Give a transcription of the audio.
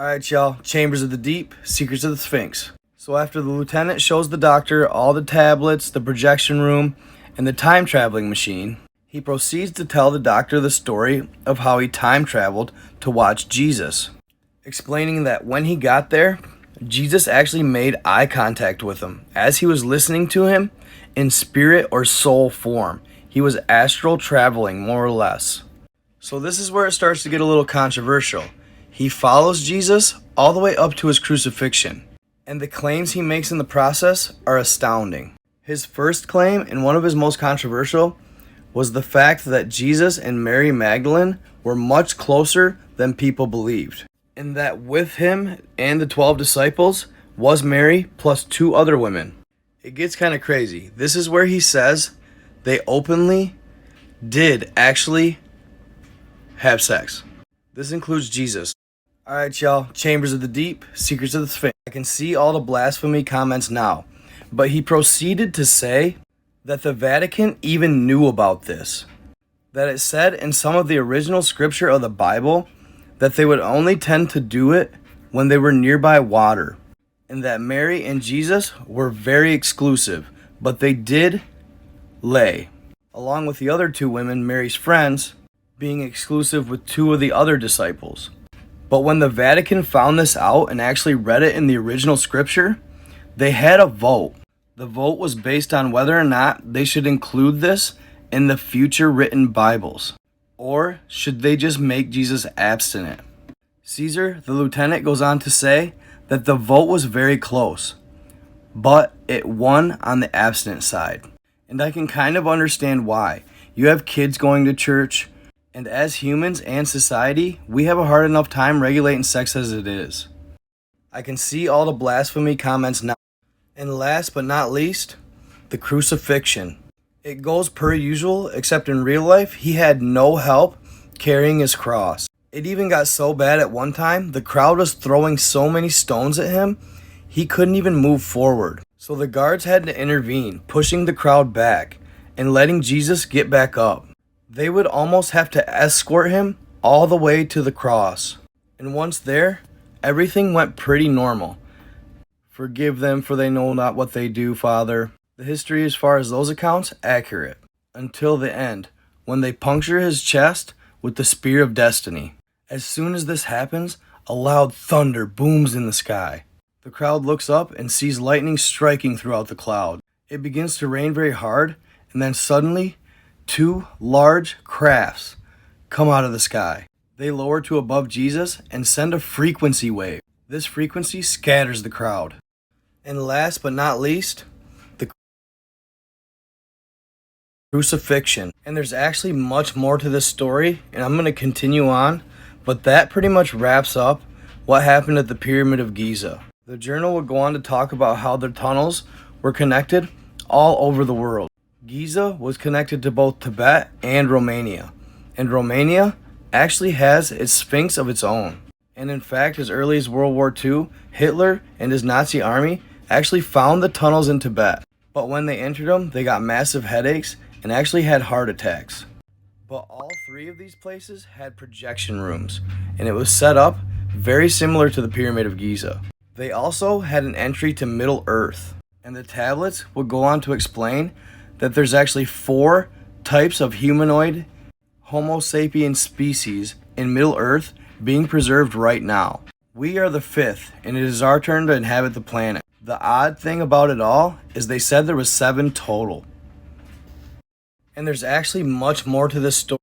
Alright, y'all. Chambers of the Deep, Secrets of the Sphinx. So after the lieutenant shows the doctor all the tablets, the projection room, and the time traveling machine, he proceeds to tell the doctor the story of how he time traveled to watch Jesus, explaining that when he got there, Jesus actually made eye contact with him as he was listening to him in spirit or soul form. He was astral traveling, more or less. So this is where it starts to get a little controversial. He follows Jesus all the way up to his crucifixion, and the claims he makes in the process are astounding. His first claim, and one of his most controversial, was the fact that Jesus and Mary Magdalene were much closer than people believed, and that with him and the 12 disciples was Mary plus 2 other women. It gets kind of crazy. This is where he says they openly did actually have sex. This includes Jesus. Alright, y'all. Chambers of the Deep, Secrets of the Sphinx. I can see all the blasphemy comments now, but he proceeded to say that the Vatican even knew about this. That it said in some of the original scripture of the Bible that they would only tend to do it when they were nearby water, and that Mary and Jesus were very exclusive, but they did lay, along with the other 2 women, Mary's friends, being exclusive with 2 of the other disciples. But when the Vatican found this out and actually read it in the original scripture, they had a vote. The vote was based on whether or not they should include this in the future written Bibles, or should they just make Jesus abstinent. Caesar, the lieutenant, goes on to say that the vote was very close, but it won on the abstinent side. And I can kind of understand why. You have kids going to church, and as humans and society, we have a hard enough time regulating sex as it is. I can see all the blasphemy comments now. And last but not least, the crucifixion. It goes per usual, except in real life, he had no help carrying his cross. It even got so bad at one time, the crowd was throwing so many stones at him, he couldn't even move forward. So the guards had to intervene, pushing the crowd back and letting Jesus get back up. They would almost have to escort him all the way to the cross. And once there, everything went pretty normal. Forgive them, for they know not what they do, Father. The history as far as those accounts, accurate. Until the end, when they puncture his chest with the spear of destiny. As soon as this happens, a loud thunder booms in the sky. The crowd looks up and sees lightning striking throughout the cloud. It begins to rain very hard, and then suddenly, 2 large crafts come out of the sky. They lower to above Jesus and send a frequency wave. This frequency scatters the crowd. And last but not least, the crucifixion. And there's actually much more to this story, and I'm going to continue on, but that pretty much wraps up what happened at the Pyramid of Giza. The journal would go on to talk about how the tunnels were connected all over the world. Giza was connected to both Tibet and Romania, and Romania actually has its Sphinx of its own. And in fact, as early as World War II, Hitler and his Nazi army actually found the tunnels in Tibet. But when they entered them, they got massive headaches and actually had heart attacks. But all 3 of these places had projection rooms, and it was set up very similar to the Pyramid of Giza. They also had an entry to Middle Earth, and the tablets would go on to explain that there's actually 4 types of humanoid Homo sapiens species in Middle Earth being preserved right now. We are the 5th, and it is our turn to inhabit the planet. The odd thing about it all is they said there was 7 total. And there's actually much more to this story.